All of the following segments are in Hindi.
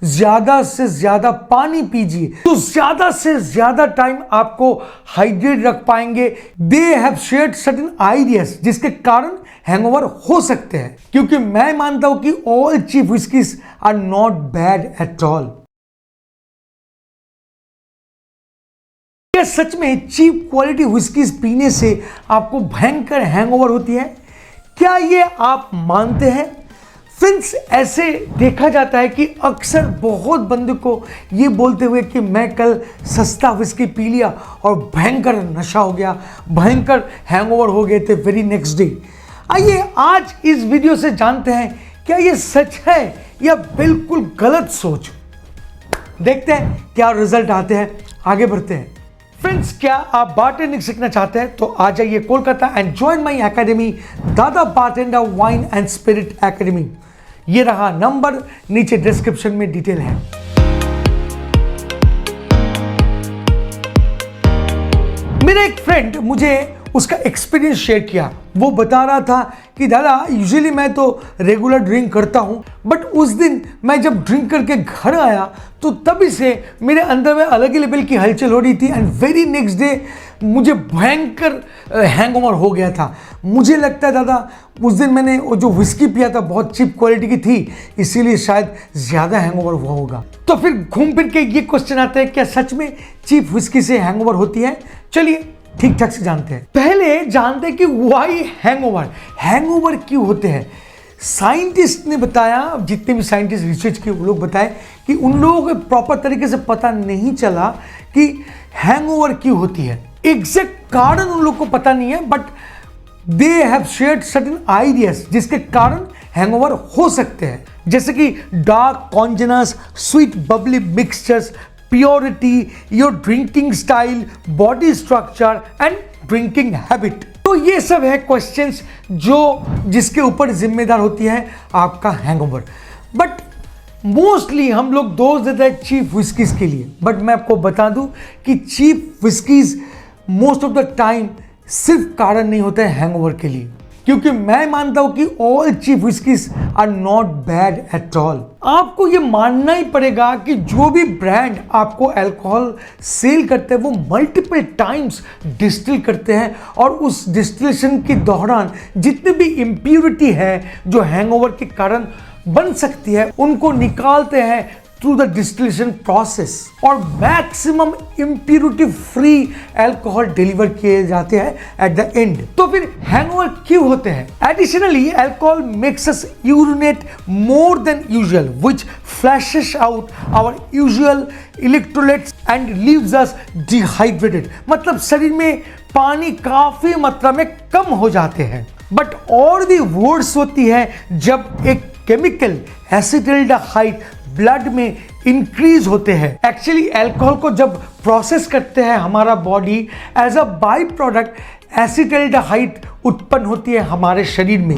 ज्यादा से ज्यादा पानी पीजिए तो ज्यादा से ज्यादा टाइम आपको हाइड्रेट रख पाएंगे। दे हैव शेयर्ड सर्टेन आइडियाज जिसके कारण हैंगओवर हो सकते हैं, क्योंकि मैं मानता हूं कि all cheap whiskies are not bad at all. क्या सच में चीप क्वालिटी व्हिस्कीज पीने से आपको भयंकर हैंगओवर होती है? क्या ये आप मानते हैं? फ्रेंड्स, ऐसे देखा जाता है कि अक्सर बहुत बंदे को ये बोलते हुए कि मैं कल सस्ता व्हिस्की पी लिया और भयंकर नशा हो गया, भयंकर हैंगओवर हो गए थे वेरी नेक्स्ट डे। आइए आज इस वीडियो से जानते हैं क्या ये सच है या बिल्कुल गलत सोच। देखते हैं क्या रिजल्ट आते हैं, आगे बढ़ते हैं। फ्रेंड्स, क्या आप बारटेंडिंग सीखना चाहते हैं तो आ जाइए Kolkata and join my academy, Dada bartender wine and spirit academy. ये रहा नंबर, नीचे डिस्क्रिप्शन में डिटेल है। मेरा एक फ्रेंड मुझे उसका एक्सपीरियंस शेयर किया। वो बता रहा था कि दादा यूजुअली मैं तो रेगुलर ड्रिंक करता हूँ, बट उस दिन मैं जब ड्रिंक करके घर आया तो तभी से मेरे अंदर में अलग ही लेवल की हलचल हो रही थी एंड वेरी नेक्स्ट डे मुझे भयंकर हैंगओवर हो गया था। मुझे लगता है दादा उस दिन मैंने वो जो व्हिस्की पिया था बहुत चीप क्वालिटी की थी, इसीलिए शायद ज़्यादा हैंगओवर हुआ होगा। तो फिर घूम फिर के ये क्वेश्चन आता है, क्या सच में चीप व्हिस्की से हैंगओवर होती है? चलिए ठीक ठाक से जानते हैं। पहले जानते हैं कि व्हाई हैंगओवर क्यों होते हैं। साइंटिस्ट ने बताया, जितने भी साइंटिस्ट रिसर्च किए वो लोग बताए कि उन लोगों को प्रॉपर तरीके से पता नहीं चला कि हैंगओवर क्यों होती है। एग्जैक्ट कारण उन लोग को पता नहीं है, but they have shared certain ideas जिसके कारण हैंगओवर हो सकते हैं, जैसे कि dark congeners, sweet bubbly mixtures, purity, your drinking style, body structure and drinking habit. तो ये सब है क्वेश्चंस जो जिसके ऊपर जिम्मेदार होती है आपका हैंगओवर। बट मोस्टली हम लोग दोष देते हैं चीप व्हिस्कीज के लिए, बट मैं आपको बता दूं कि cheap whiskies most of the time सिर्फ कारण नहीं होता है हैंगओवर के लिए, क्योंकि मैं मानता हूं कि all cheap whiskies are not bad at all. आपको ये मानना ही पड़ेगा कि जो भी ब्रांड आपको अल्कोहल सेल करते हैं वो मल्टीपल टाइम्स डिस्टिल करते हैं, और उस डिस्टिलेशन के दौरान जितने भी इम्प्यूरिटी है जो हैंगओवर के कारण बन सकती है उनको निकालते हैं थ्रू द डिस्टिलेशन प्रोसेस, और maximum impurity free alcohol deliver किए जाते हैं एट द एंड। तो फिर हैंगओवर क्यों होते हैं? Additionally alcohol makes us urinate more than usual which flushes out our usual electrolytes and leaves us dehydrated. मतलब शरीर में पानी काफी मात्रा में कम हो जाते हैं। बट और भी वर्ड्स होती है जब एक केमिकल एसिटाल्डिहाइड ब्लड में इंक्रीज होते हैं। एक्चुअली अल्कोहल को जब प्रोसेस करते हैं हमारा body, as a by product acetaldehyde उत्पन्न होती है हमारे शरीर में।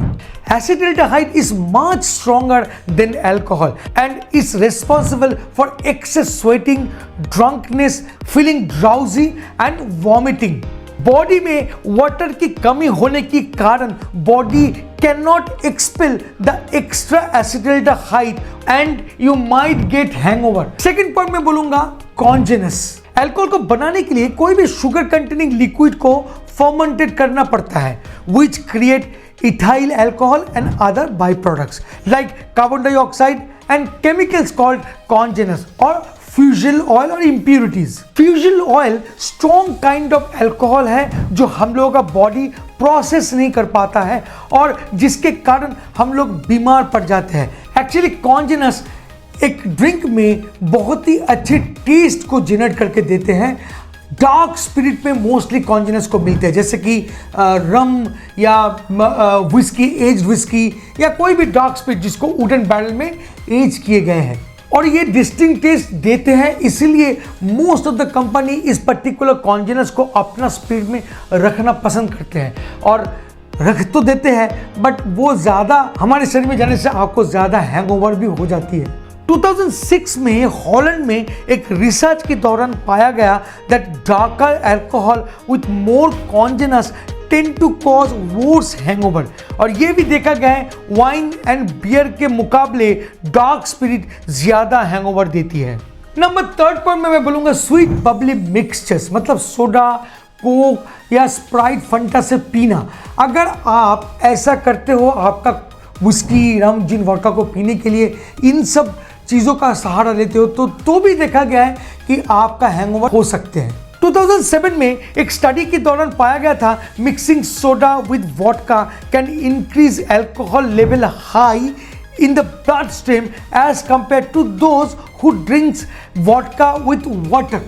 Acetaldehyde is much stronger than alcohol and is responsible for excess sweating, drunkenness, feeling drowsy and vomiting. Body में वाटर की कमी होने के कारण body can not expel the extra acetaldehyde and you might get hangover. Second point में बोलूंगा कॉन्जेनस। अल्कोहल को बनाने के लिए कोई भी शुगर कंटेनिंग लिक्विड को फर्मेंटेड करना पड़ता है, which create ethyl alcohol and other byproducts like carbon dioxide and chemicals called congeners or fusel oil और impurities. Fusel oil strong kind of alcohol है जो हम लोगों का बॉडी प्रोसेस नहीं कर पाता है और जिसके कारण हम लोग बीमार पड़ जाते हैं। एक्चुअली कॉन्जेनस एक ड्रिंक में बहुत ही अच्छे टेस्ट को जनरेट करके देते हैं। डार्क स्पिरिट में मोस्टली कॉन्जेनस को मिलते हैं, जैसे कि रम या विस्की, एज्ड विस्की या कोई भी डार्क स्पिरिट जिसको वुडन बैरल में एज किए गए हैं, और ये डिस्टिंक्ट टेस्ट देते हैं। इसीलिए मोस्ट ऑफ द कंपनी इस पर्टिकुलर कॉन्जेनस को अपना स्पिरिट में रखना पसंद करते हैं, और रख तो देते हैं बट वो ज़्यादा हमारे शरीर में जाने से आपको ज़्यादा हैंगओवर भी हो जाती है। 2006 में हॉलैंड में एक रिसर्च के दौरान पाया गया that darker alcohol with more congeners tend to cause worse hangover. और ये भी देखा गया है वाइन एंड बियर के मुकाबले डार्क स्पिरिट ज्यादा हैंगओवर देती है। नंबर थर्ड पॉइंट में मैं बोलूंगा स्वीट बबली मिक्सचर्स, मतलब सोडा, कोक या स्प्राइट, फंटा से पीना। अगर आप ऐसा करते हो, आपका विस्की, रम, जिन, वोडका को पीने के लिए इन सब चीज़ों का सहारा लेते हो तो भी देखा गया है कि आपका हैंगओवर हो सकते हैं। 2007 में एक स्टडी के दौरान पाया गया था mixing soda with vodka can increase alcohol level high in the bloodstream as compared to those who drinks vodka with water।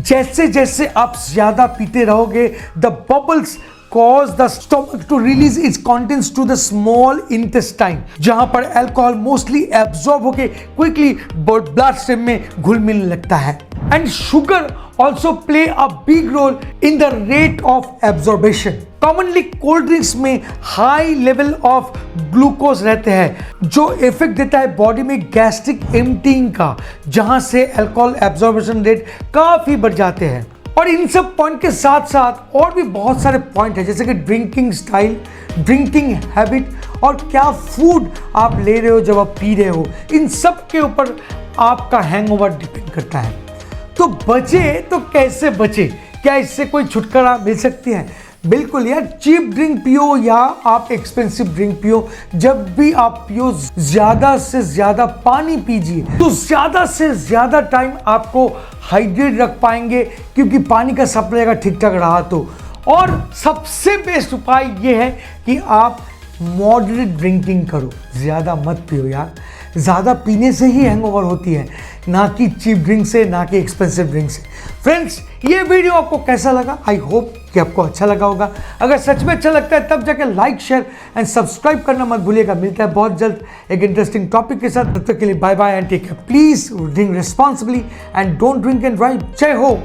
जैसे जैसे आप ज्यादा पीते रहोगे, the bubbles cause the stomach to release its contents to the small intestine, जहां पर अल्कोहल मोस्टली एब्जॉर्ब होके क्विकली ब्लड स्ट्रीम में घुल मिलने लगता है। And sugar also play a big role in the rate of absorption। Commonly cold drinks में हाई लेवल ऑफ ग्लूकोज रहते हैं जो इफेक्ट देता है बॉडी में गैस्ट्रिक एम्प्टीइंग का, जहां से अल्कोहल एब्जॉर्प्शन रेट काफी बढ़ जाते हैं। और इन सब पॉइंट के साथ साथ और भी बहुत सारे पॉइंट है, जैसे कि ड्रिंकिंग स्टाइल, ड्रिंकिंग हैबिट और क्या फूड आप ले रहे हो जब आप पी रहे हो, इन सब के ऊपर आपका हैंगओवर डिपेंड करता है। तो बचे तो कैसे बचे, क्या इससे कोई छुटकारा मिल सकती है? बिल्कुल यार, चीप ड्रिंक पियो या आप एक्सपेंसिव ड्रिंक पियो, जब भी आप पियो ज्यादा से ज्यादा पानी पीजिए, तो ज्यादा से ज्यादा टाइम आपको हाइड्रेट रख पाएंगे, क्योंकि पानी का सप्लाई अगर ठीक ठाक रहा तो। और सबसे बेस्ट उपाय ये है कि आप मॉडरेट ड्रिंकिंग करो, ज़्यादा मत पियो यार। ज़्यादा पीने से ही हैंगओवर होती है, ना कि चीप ड्रिंक से, ना कि एक्सपेंसिव ड्रिंक से। फ्रेंड्स, ये वीडियो आपको कैसा लगा? आई होप कि आपको अच्छा लगा होगा। अगर सच में अच्छा लगता है तब जाकर लाइक, शेयर एंड सब्सक्राइब करना मत भूलिएगा। मिलता है बहुत जल्द एक इंटरेस्टिंग टॉपिक के साथ। तब तक के लिए bye bye and take care. Please drink responsibly and don't drink and drive. जय हो।